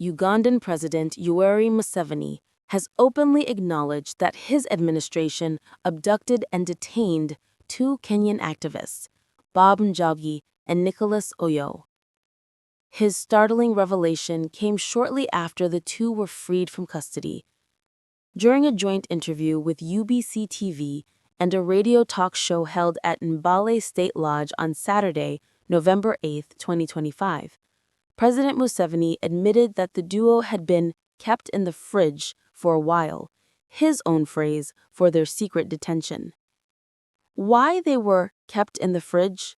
Ugandan President Yoweri Museveni has openly acknowledged that his administration abducted and detained two Kenyan activists, Njagi and Nicholas Oyoo. His startling revelation came shortly after the two were freed from custody. During a joint interview with UBC TV and a radio talk show held at Mbale State Lodge on Saturday, November 8, 2025, President Museveni admitted that the duo had been kept in the fridge for a while, his own phrase for their secret detention. Why they were kept in the fridge?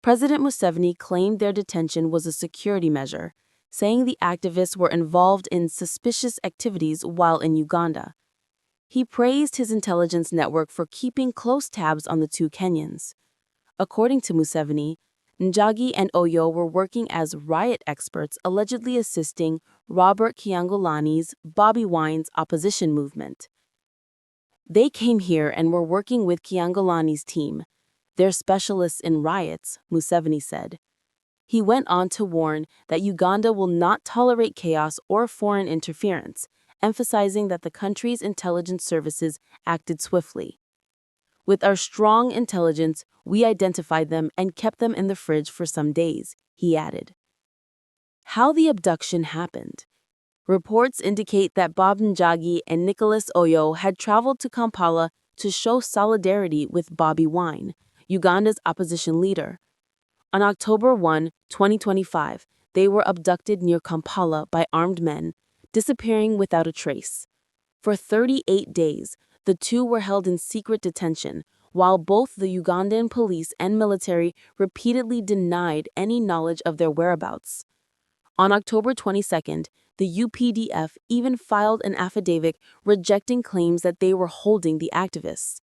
President Museveni claimed their detention was a security measure, saying the activists were involved in suspicious activities while in Uganda. He praised his intelligence network for keeping close tabs on the two Kenyans. According to Museveni, Njagi and Oyoo were working as riot experts allegedly assisting Robert Kyangulani's Bobi Wine's opposition movement. They came here and were working with Kyangulani's team. They're specialists in riots, Museveni said. He went on to warn that Uganda will not tolerate chaos or foreign interference, emphasizing that the country's intelligence services acted swiftly. With our strong intelligence, we identified them and kept them in the fridge for some days, he added. How the abduction happened. Reports indicate that Njagi and Nicholas Oyoo had traveled to Kampala to show solidarity with Bobi Wine, Uganda's opposition leader. On October 1, 2025, they were abducted near Kampala by armed men, disappearing without a trace. For 38 days, the two were held in secret detention, while both the Ugandan police and military repeatedly denied any knowledge of their whereabouts. On October 22, the UPDF even filed an affidavit rejecting claims that they were holding the activists.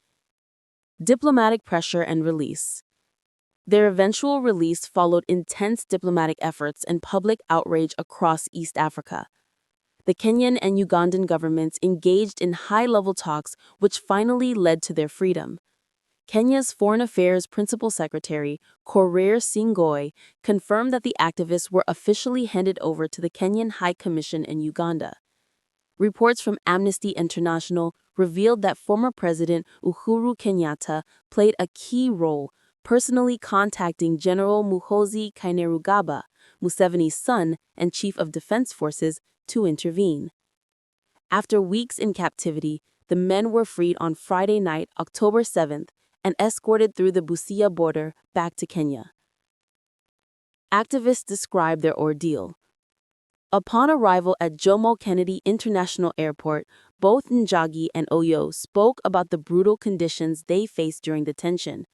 Diplomatic pressure and release. Their eventual release followed intense diplomatic efforts and public outrage across East Africa. The Kenyan and Ugandan governments engaged in high-level talks which finally led to their freedom. Kenya's Foreign Affairs Principal Secretary, Korir Singoi, confirmed that the activists were officially handed over to the Kenyan High Commission in Uganda. Reports from Amnesty International revealed that former President Uhuru Kenyatta played a key role, personally contacting General Muhoozi, Museveni's son and Chief of Defense Forces, to intervene. After weeks in captivity, the men were freed on Friday night, October 7th, and escorted through the Busia border back to Kenya. Activists described their ordeal. Upon arrival at Jomo Kennedy International Airport, both Njagi and Oyoo spoke about the brutal conditions they faced during detention.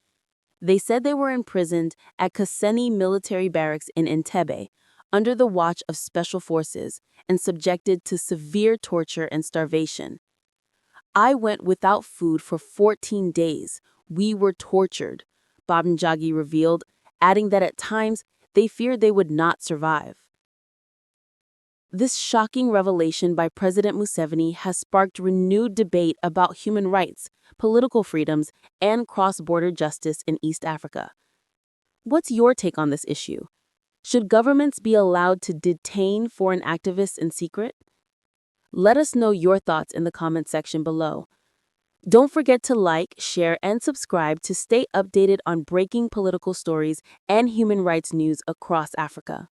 They said they were imprisoned at Kaseni military barracks in Entebbe, under the watch of special forces, and subjected to severe torture and starvation. I went without food for 14 days. We were tortured, Njagi revealed, adding that at times they feared they would not survive. This shocking revelation by President Museveni has sparked renewed debate about human rights, political freedoms, and cross-border justice in East Africa. What's your take on this issue? Should governments be allowed to detain foreign activists in secret? Let us know your thoughts in the comment section below. Don't forget to like, share, and subscribe to stay updated on breaking political stories and human rights news across Africa.